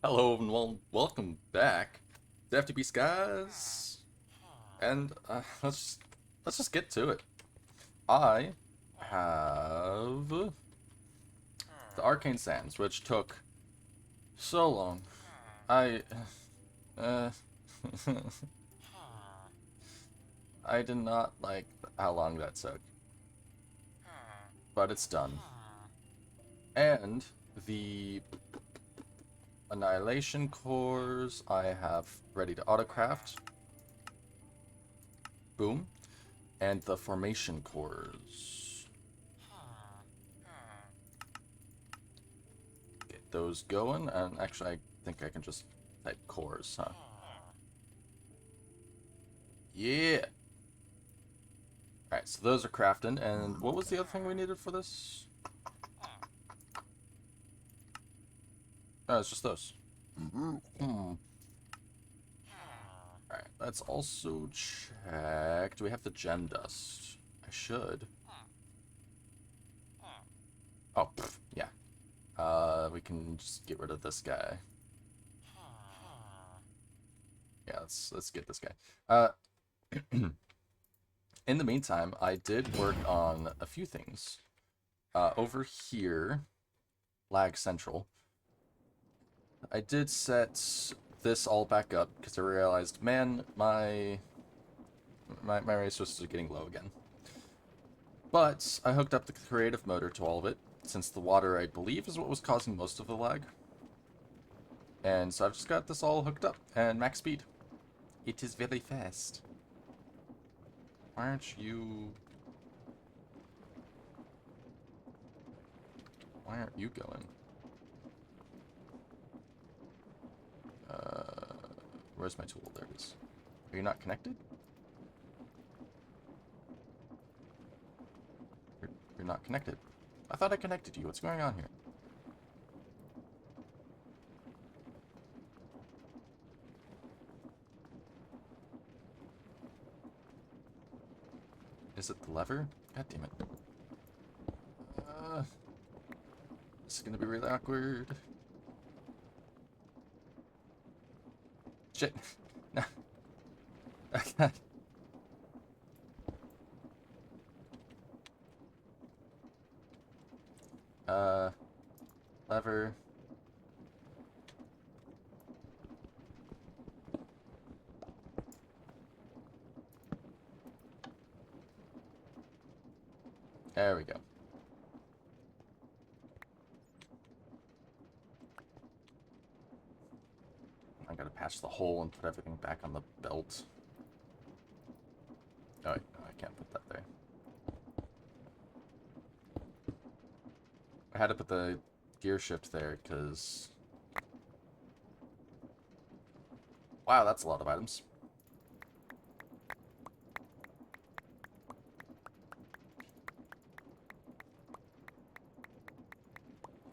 Hello and welcome back to FTB Skies, and let's just get to it. I have the Arcane Sands, which took so long. I uh, I did not like how long that took, but it's done. And the Annihilation cores I have ready to autocraft. Boom. And the formation cores. Get those going, and actually I think I can just type cores, huh? Yeah! Alright, so those are crafting, and what was the other thing we needed for this? Oh, it's just those. Hmm. Alright, let's also check. Do we have the gem dust? I should. Oh, pff, yeah. We can just get rid of this guy. Yeah, let's get this guy. In the meantime, I did work on a few things. Over here, Lag Central, I did set this all back up because I realized, man, my resources are getting low again. But I hooked up the creative motor to all of it, since the water, I believe, is what was causing most of the lag. And so I've just got this all hooked up, and max speed. It is very fast. Why aren't you... Why aren't you going? Where's my tool? There it is. Are you not connected? You're not connected. I thought I connected you. What's going on here? Is it the lever? God damn it. This is gonna be really awkward. Shit. No. uh, lever. There we go. I gotta patch the hole and put everything back on the belt. Oh, wait, no, I can't put that there. I had to put the gear shift there because... Wow, that's a lot of items.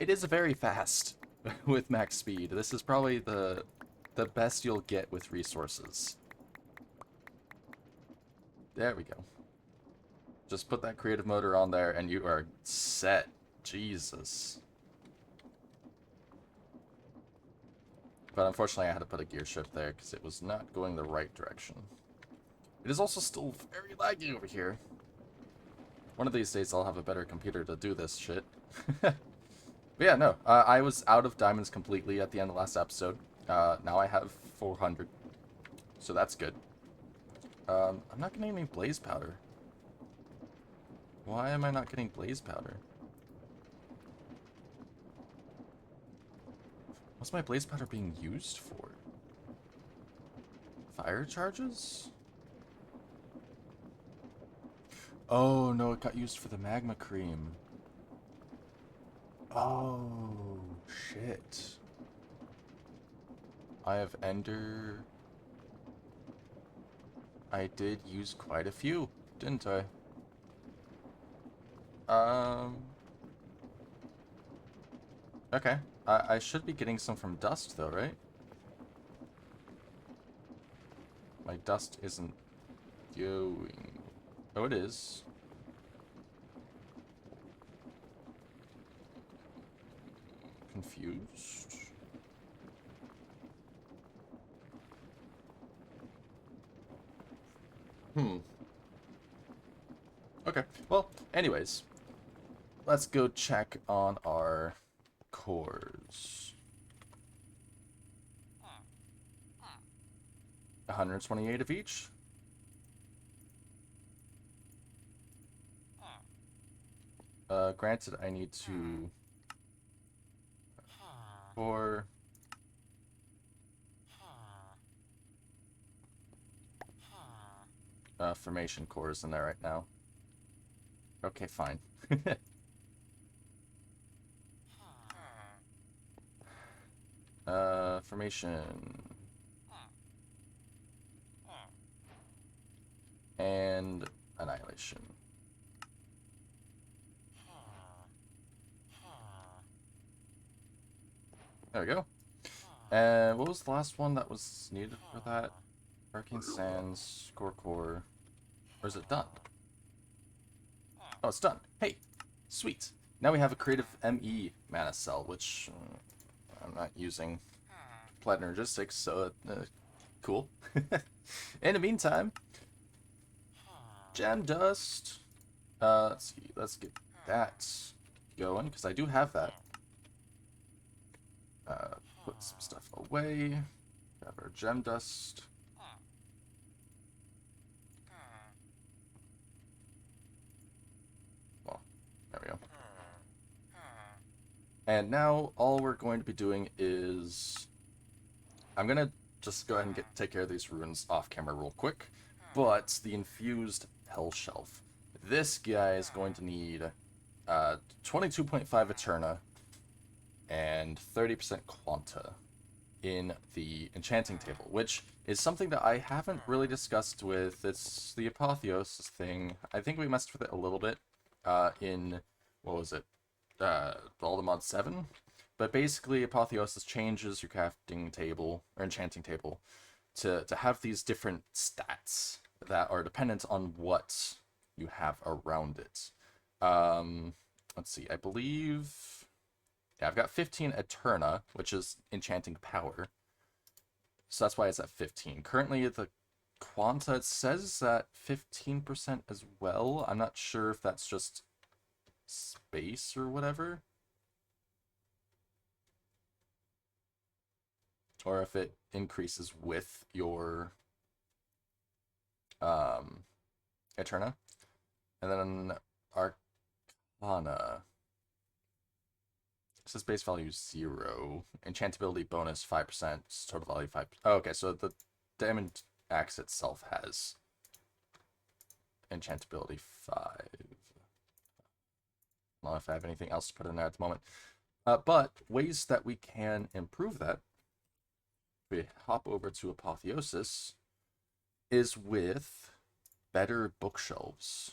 It is very fast with max speed. This is probably the best you'll get with resources. There we go. Just put that creative motor on there and you are set. Jesus. But unfortunately I had to put a gear shift there because it was not going the right direction. It is also still very laggy over here. One of these days I'll have a better computer to do this shit. But yeah, no. I was out of diamonds completely at the end of last episode. Now I have 400. So that's good. I'm not getting any blaze powder. Why am I not getting blaze powder? What's my blaze powder being used for? Fire charges? Oh, no, it got used for the magma cream. Oh, shit. I have ender... I did use quite a few, didn't I? Okay. I should be getting some from dust, though, right? My dust isn't going. Oh, it is. Confused. Okay. Well, anyways, let's go check on our cores. 128 of each. Granted, I need to... Core... formation cores in there right now. Okay, fine. Formation. And annihilation. There we go. And what was the last one that was needed for that? Hurricane Sands, core. Or is it done? Oh, it's done. Hey, sweet. Now we have a creative ME mana cell, which I'm not using Platinergistics, so cool. In the meantime, Gem Dust. Let's see. Let's get that going, because I do have that. Put some stuff away. Grab our Gem Dust. Well, there we go. And now all we're going to be doing is... I'm going to just go ahead and take care of these runes off camera real quick. But the infused Hell Shelf. This guy is going to need 22.5 Eterna and 30% Quanta in the enchanting table, which is something that I haven't really discussed with. It's the Apotheosis thing. I think we messed with it a little bit in, what was it, Voldemort 7? But basically, Apotheosis changes your crafting table, or enchanting table, to have these different stats that are dependent on what you have around it. Let's see, I believe... Yeah, I've got 15 Eterna, which is enchanting power. So that's why it's at 15. Currently, the Quanta, it says at 15% as well. I'm not sure if that's just space or whatever. Or if it increases with your Eterna. And then Arcana. It says base value 0. Enchantability bonus 5%. Total value 5%. Oh, okay, so the Diamond Axe itself has enchantability 5. I don't know if I have anything else to put in there at the moment. But ways that we can improve that, we hop over to Apotheosis, is with better bookshelves,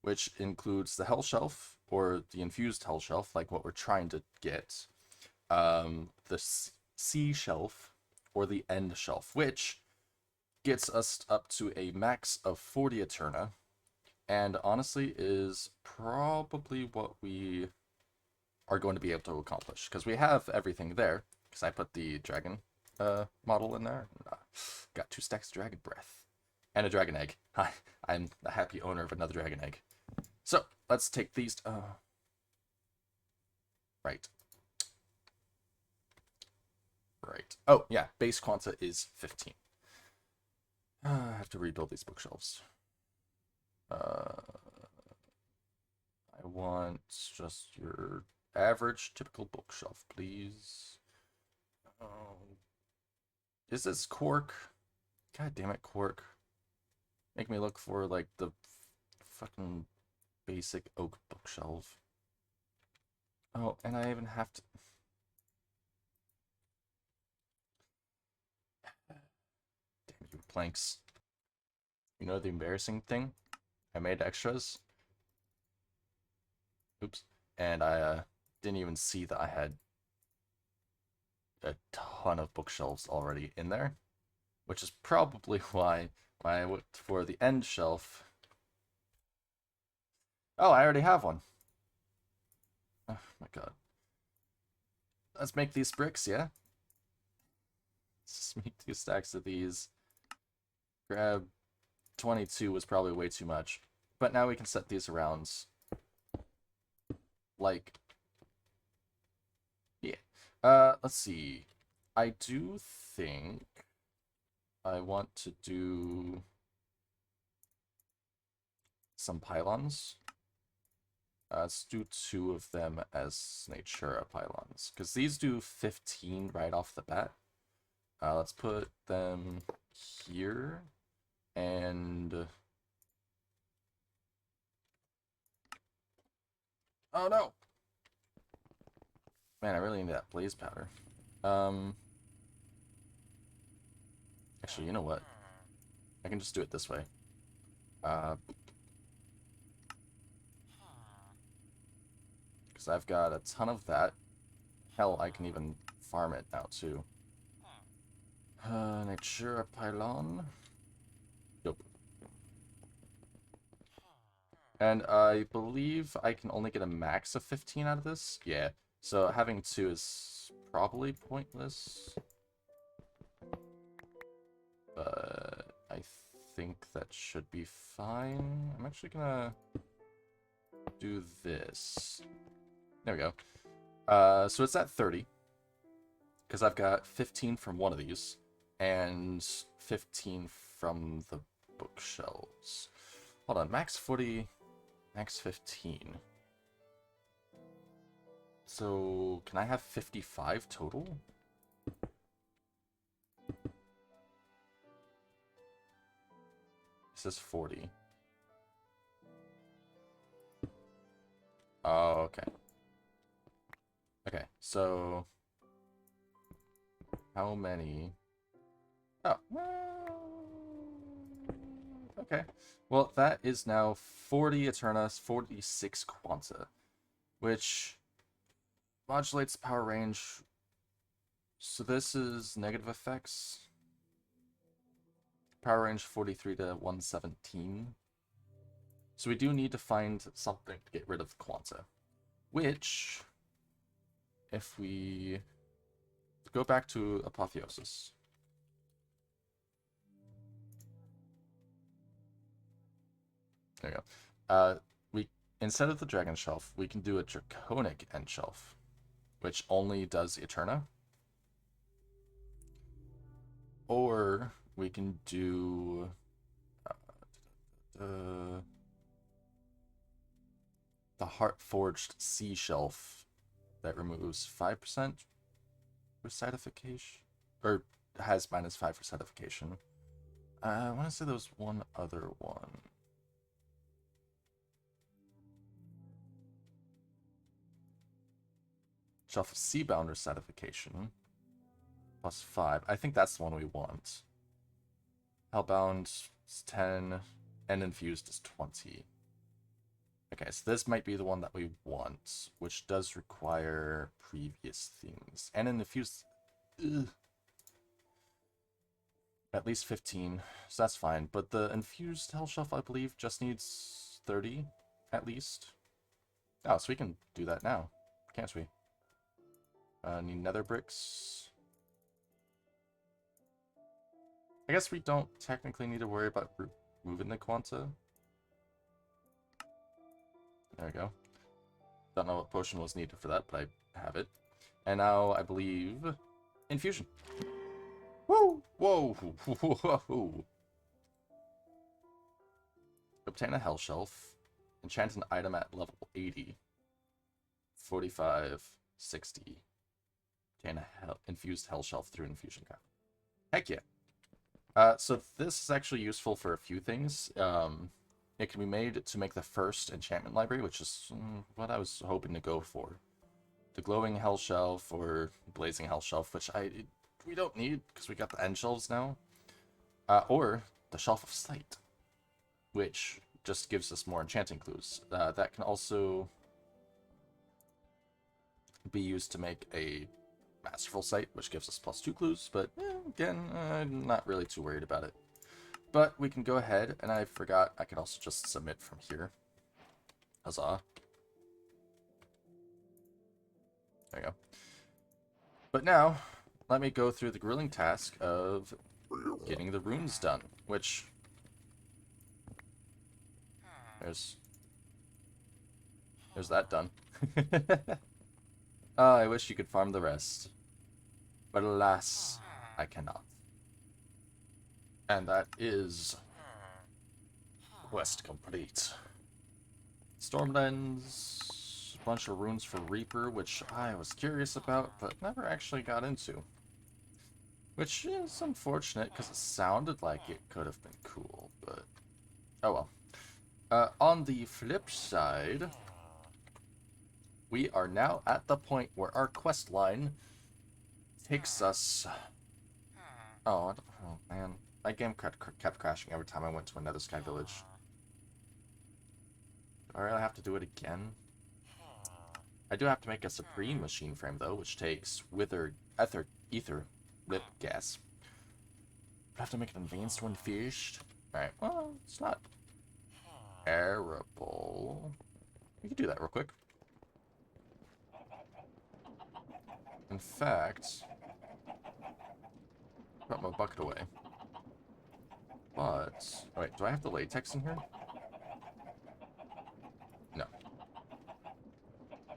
which includes the Hell Shelf, or the infused Hell Shelf, like what we're trying to get, the C Shelf, or the End Shelf, which gets us up to a max of 40 Eterna, and honestly is probably what we are going to be able to accomplish, because we have everything there, because I put the dragon model in there. Got 2 stacks of dragon breath, and a dragon egg. Hi, I'm the happy owner of another dragon egg. So, let's take these... Right. Oh, yeah, base Quanta is 15. I have to rebuild these bookshelves. I want just your average, typical bookshelf, please. Is this cork? God damn it, cork. Make me look for, like, the fucking basic oak bookshelf. Oh, and I even have to... Damn you, planks. You know the embarrassing thing? I made extras. Oops. And I didn't even see that I had a ton of bookshelves already in there, which is probably why when I looked for the end shelf... Oh, I already have one. Oh my god. Let's make these bricks, yeah? Let's just make 2 stacks of these. Grab 22 was probably way too much. But now we can set these around, like, yeah. Let's see. I do think I want to do some pylons. Let's do 2 of them as Natura pylons, because these do 15 right off the bat. Let's put them here, and... Oh no! Man, I really need that blaze powder. Actually, you know what? I can just do it this way. Because I've got a ton of that. Hell, I can even farm it now, too. Natura pylon. Nope. And I believe I can only get a max of 15 out of this. Yeah, so having 2 is probably pointless. But I think that should be fine. I'm actually gonna do this. There we go. So it's at 30. Because I've got 15 from one of these. And 15 from the bookshelves. Hold on, max 40, max 15. So, can I have 55 total? It says 40. Oh, okay. Okay, so... How many... Oh, okay. Well, that is now 40 Eterna, 46 Quanta, which modulates power range. So this is negative effects. Power range 43 to 117. So we do need to find something to get rid of Quanta, which, if we go back to Apotheosis. There you go. Instead of the Dragon Shelf, we can do a Draconic End Shelf, which only does Eterna. Or we can do the Heart-Forged Sea Shelf that removes 5% recidification, or has -5 recidification. I want to say there was one other one. Shelf of Seabound recidification. +5. I think that's the one we want. Hellbound is 10, and Infused is 20. Okay, so this might be the one that we want, which does require previous things. And Infused... Ugh. At least 15, so that's fine. But the Infused Hell Shelf, I believe, just needs 30, at least. Oh, so we can do that now, can't we? Need nether bricks. I guess we don't technically need to worry about moving the Quanta. There we go. Don't know what potion was needed for that, but I have it. And now, I believe, Infusion. Woo! Whoa! Whoa! Obtain a Hell Shelf. Enchant an item at level 80. 45, 60. Obtain a infused Hell Shelf through Infusion Craft. Heck yeah. So this is actually useful for a few things. It can be made to make the first enchantment library, which is what I was hoping to go for. The Glowing Hell Shelf or Blazing Hell Shelf, which we don't need because we got the end shelves now. Or the Shelf of Sight, which just gives us more enchanting clues. That can also be used to make a Masterful Sight, which gives us +2 clues, but again, I'm not really too worried about it. But we can go ahead, and I forgot I can also just submit from here. Huzzah. There you go. But now, let me go through the grueling task of getting the runes done, which There's that done. Oh, I wish you could farm the rest. But alas, I cannot. And that is quest complete. Stormlands, a bunch of runes for Reaper, which I was curious about, but never actually got into. Which is unfortunate, because it sounded like it could have been cool, but oh well. On the flip side, we are now at the point where our quest line takes us... Oh man. My game kept crashing every time I went to another Sky Village. Alright, I have to do it again. I do have to make a Supreme machine frame, though, which takes ether lip gas. I have to make an advanced one first. Alright, well, it's not terrible. We can do that real quick. In fact, put my bucket away. But, wait, do I have the latex in here? No.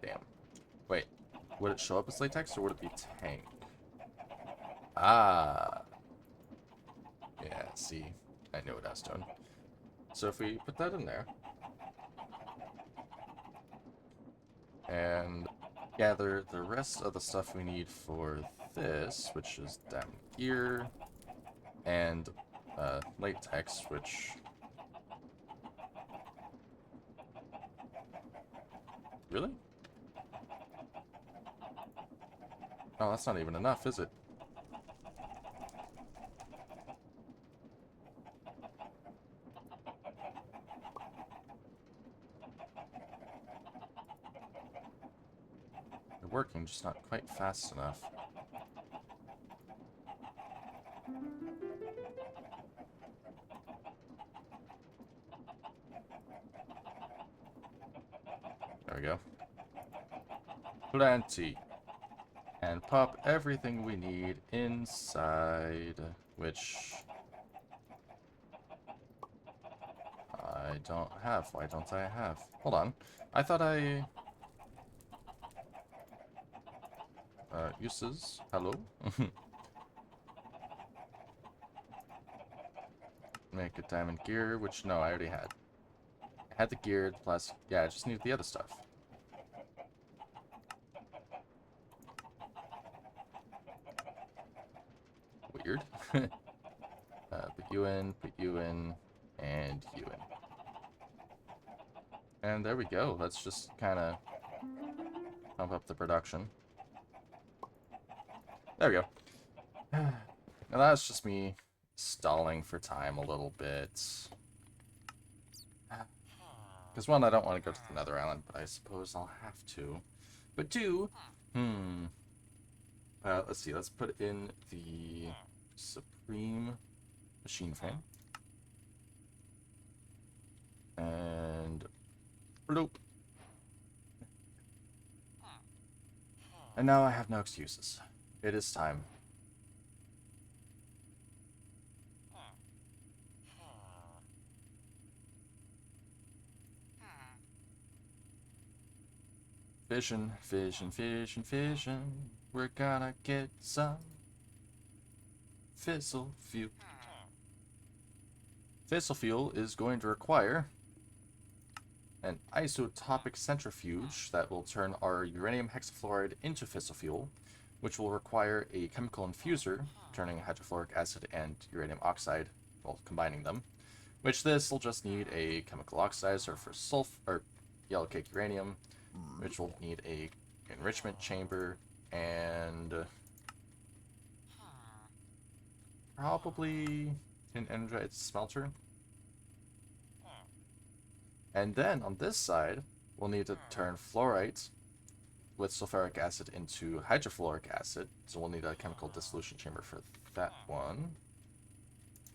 Damn. Wait, would it show up as latex or would it be tank? Ah. Yeah, see, I knew what I was doing. So if we put that in there, and gather the rest of the stuff we need for this, which is down here, and latex, which... Really? Oh, that's not even enough, is it? They're working, just not quite fast enough. There we go. Plenty. And pop everything we need inside, which I don't have. Why don't I have? Hold on. I thought I... uses. Hello? Make a diamond gear, which, no, I already had. I had the gear, plus, yeah, I just needed the other stuff. Weird. Put you in, and you in. And there we go. Let's just kind of pump up the production. There we go. Now that's just me stalling for time a little bit. Because one, I don't want to go to the Nether Island, but I suppose I'll have to. But two, let's see, let's put in the Supreme machine frame. And bloop. And now I have no excuses. It is time. Fission, fission, fission, fission. We're gonna get some fissile fuel. Fissile fuel is going to require an isotopic centrifuge that will turn our uranium hexafluoride into fissile fuel, which will require a chemical infuser, turning hydrofluoric acid and uranium oxide, well, combining them, which this will just need a chemical oxidizer for or yellow cake uranium, which will need a enrichment chamber, and probably an energized smelter. And then on this side, we'll need to turn fluorite with sulfuric acid into hydrofluoric acid, so we'll need a chemical dissolution chamber for that one.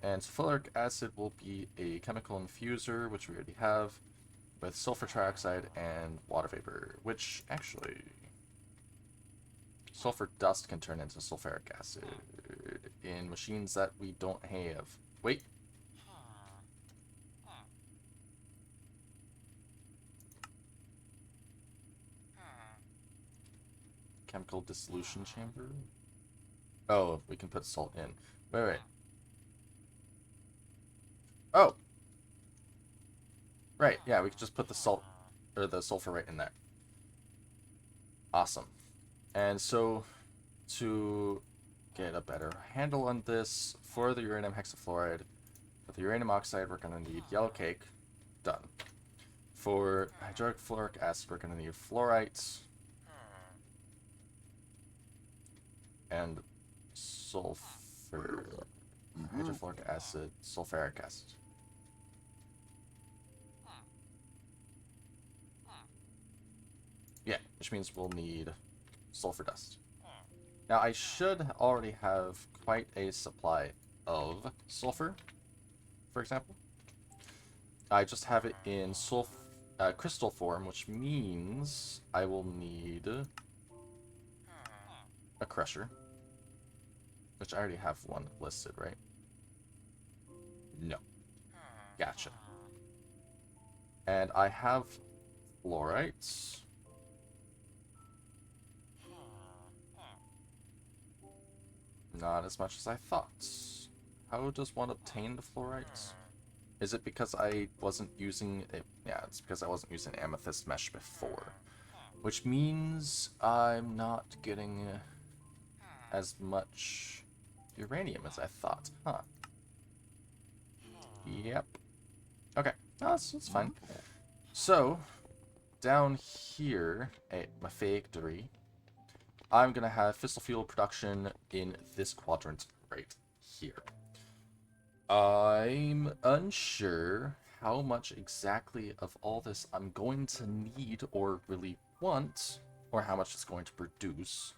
And sulfuric acid will be a chemical infuser, which we already have, with sulfur trioxide and water vapor, which actually... sulfur dust can turn into sulfuric acid in machines that we don't have. Wait. chemical dissolution chamber. Oh, we can put salt in. Wait. Oh! Right, yeah, we can just put the salt, or the sulfur right in there. Awesome. And so, to get a better handle on this, for the uranium hexafluoride, for the uranium oxide, we're going to need yellow cake. Done. For hydrofluoric acid, we're going to need fluorite and sulfur. Hydrofluoric acid, sulfuric acid. Yeah, which means we'll need sulfur dust. Now, I should already have quite a supply of sulfur, for example. I just have it in crystal form, which means I will need a crusher, which I already have one listed, right? No. Gotcha. And I have fluorites. Not as much as I thought. How does one obtain the fluorites? Is it because I wasn't using it? Yeah, it's because I wasn't using amethyst mesh before. Which means I'm not getting as much uranium as I thought. Huh. Yep. Okay. No, that's fine. So, down here at my factory, I'm going to have fissile fuel production in this quadrant right here. I'm unsure how much exactly of all this I'm going to need or really want, or how much it's going to produce.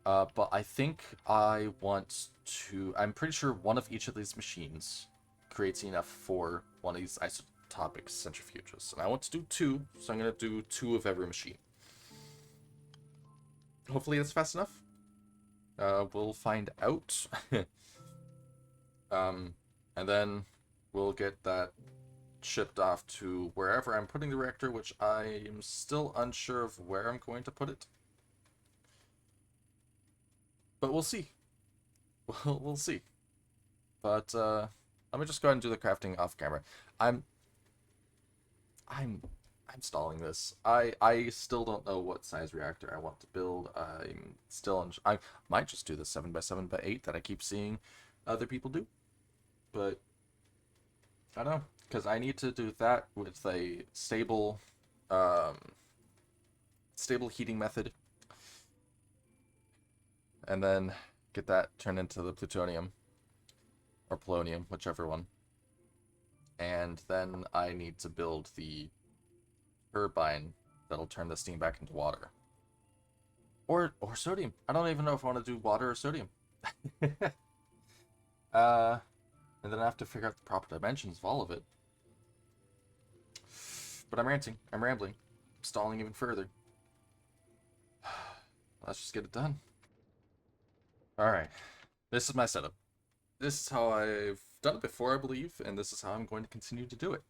But I think I want to... I'm pretty sure one of each of these machines creates enough for one of these isotopic centrifuges. And I want to do 2, so I'm going to do 2 of every machine. Hopefully that's fast enough. We'll find out. And then we'll get that shipped off to wherever I'm putting the reactor, which I am still unsure of where I'm going to put it. But we'll see. We'll see. But let me just go ahead and do the crafting off camera. I'm stalling this. I still don't know what size reactor I want to build. I'm still I might just do the 7x7x8 that I keep seeing other people do. But I don't know, because I need to do that with a stable heating method, and then get that turned into the plutonium or polonium, whichever one. And then I need to build the turbine that'll turn the steam back into water. Or sodium. I don't even know if I want to do water or sodium. And then I have to figure out the proper dimensions of all of it. But I'm ranting. I'm rambling. I'm stalling even further. Let's just get it done. Alright. This is my setup. This is how I've done it before, I believe, and this is how I'm going to continue to do it.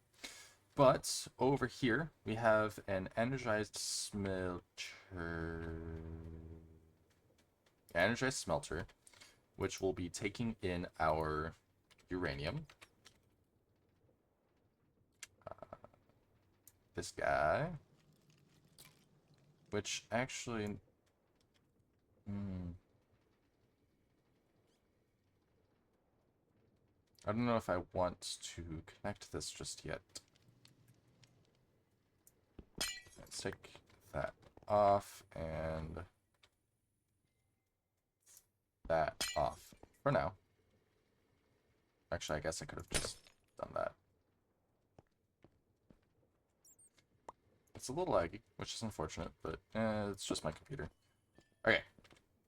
But over here, we have an energized smelter, which will be taking in our uranium. This guy, which actually, I don't know if I want to connect this just yet. Let's take that off and that off for now. Actually, I guess I could have just done that. It's a little laggy, which is unfortunate, but it's just my computer. Okay,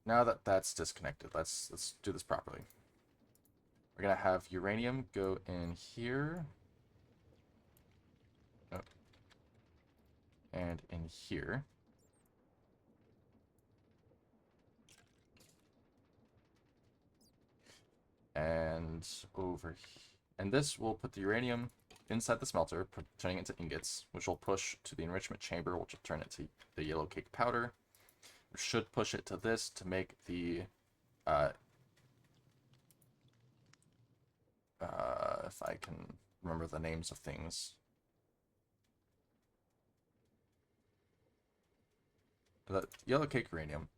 now that that's disconnected, let's do this properly. We're gonna have uranium go in here. Oh. And in here. And over here. And this will put the uranium inside the smelter, turning it into ingots, which will push to the enrichment chamber, which will turn it to the yellow cake powder. should push it to this to make the if I can remember the names of things. The yellow cake uranium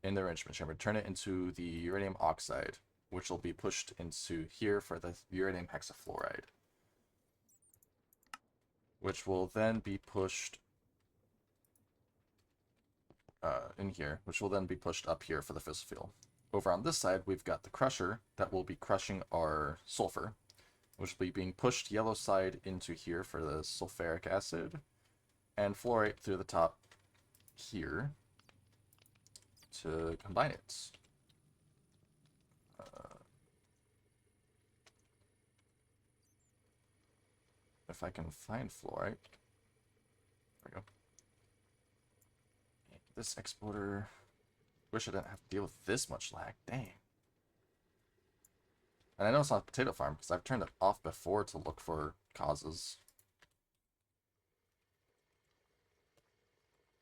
in the enrichment chamber, turn it into the uranium oxide, which will be pushed into here for the uranium hexafluoride, which will then be pushed in here, which will then be pushed up here for the fissile fuel. Over on this side, we've got the crusher that will be crushing our sulfur, which will be being pushed yellow side into here for the sulfuric acid, and fluorite through the top here to combine it. If I can find fluorite. There we go. This exporter. Wish I didn't have to deal with this much lag. Dang. And I know it's not a potato farm because I've turned it off before to look for causes.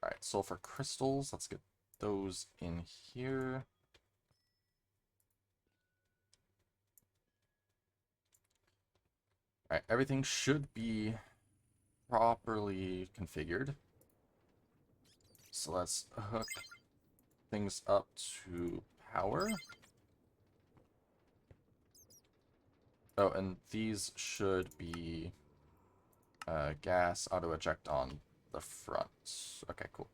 Alright, sulfur crystals. Let's get those in here. Alright, everything should be properly configured. So let's hook things up to power. Oh, and these should be gas auto eject on the front. Okay, cool.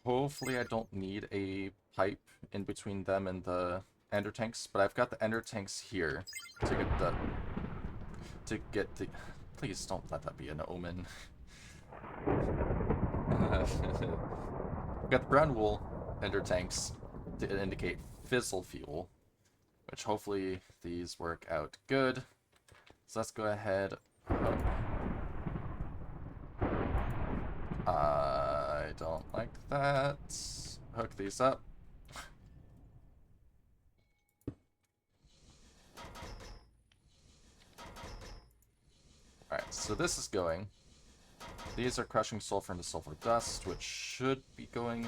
Hopefully I don't need a pipe in between them and the ender tanks, but I've got the ender tanks here to get the please don't let that be an omen. We've got the brown wool ender tanks to indicate fissile fuel, which hopefully these work out good. So let's go ahead. I don't like that. Hook these up. Alright, so this is going. These are crushing sulfur into sulfur dust, which should be going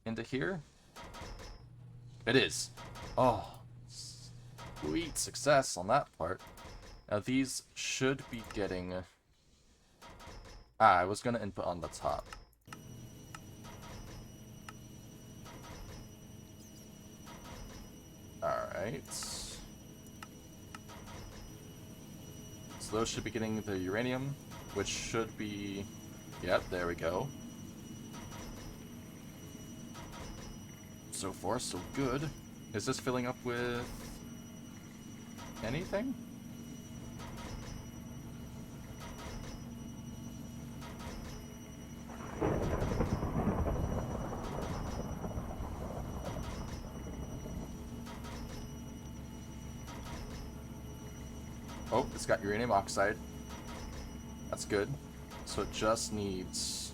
into here. It is. Oh, sweet success on that part. Now these should be getting... I was going to input on the top. Alright. So those should be getting the uranium, which should be... Yep, there we go. So far, so good. Is this filling up with... anything? Oh, it's got uranium oxide. That's good. So it just needs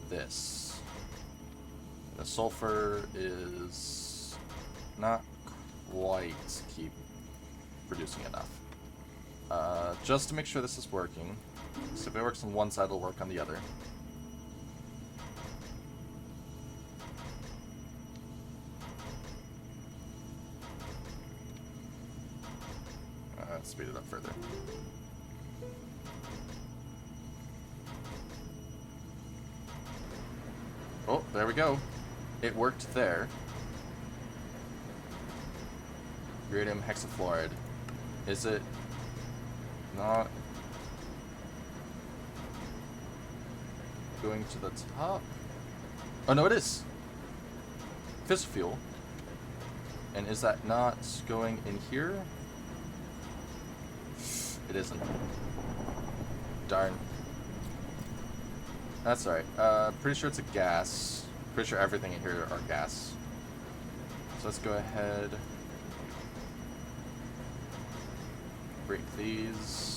this. The sulfur is not quite keep producing enough. Just to make sure this is working. So if it works on one side, it'll work on the other. Let's speed it up further. Oh, there we go. It worked there. Uranium hexafluoride. Is it not going to the top? Oh, no, it is. Fissile fuel. And is that not going in here? It isn't. Darn. That's alright. Pretty sure it's a gas. Pretty sure everything in here are gas. So let's go ahead. Break these.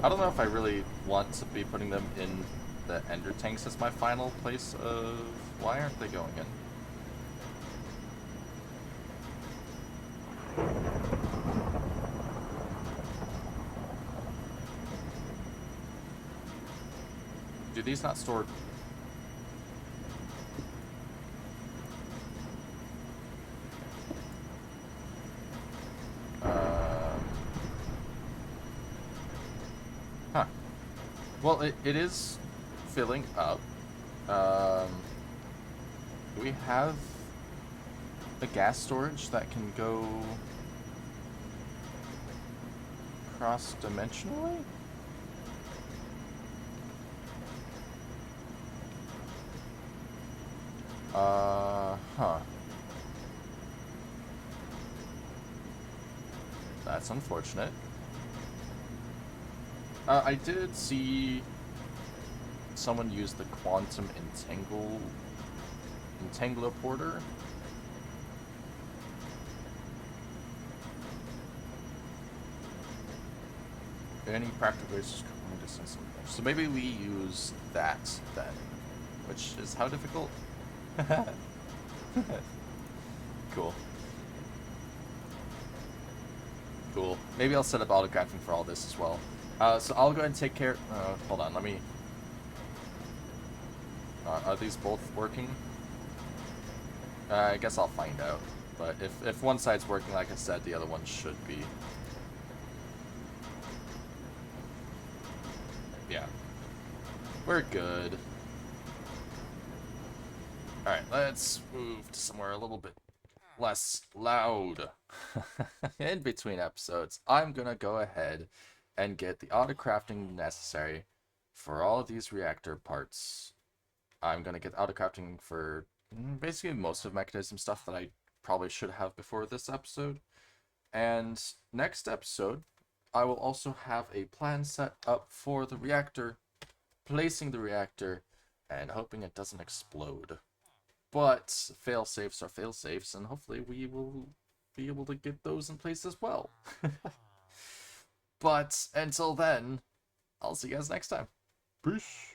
I don't know if I really want to be putting them in the ender tanks as my final place of... Why aren't they going in? Do these not store... Huh. Well, it is filling up. Do we have a gas storage that can go cross-dimensionally? Huh. That's unfortunate. I did see someone use the quantum entangler porter. Any practical ways to distance. So maybe we use that then, which is how difficult? Cool. Cool. Maybe I'll set up autocrafting for all this as well. So I'll go ahead and take care... hold on, let me... are these both working? I guess I'll find out. But if one side's working, like I said, the other one should be. Yeah. We're good. Alright, let's move to somewhere a little bit less loud. In between episodes, I'm gonna go ahead and get the autocrafting necessary for all of these reactor parts. I'm gonna get autocrafting for basically most of mechanism stuff that I probably should have before this episode. And next episode, I will also have a plan set up for the reactor, placing the reactor, and hoping it doesn't explode. But fail-safes are fail-safes, and hopefully we will be able to get those in place as well. But until then, I'll see you guys next time. Peace.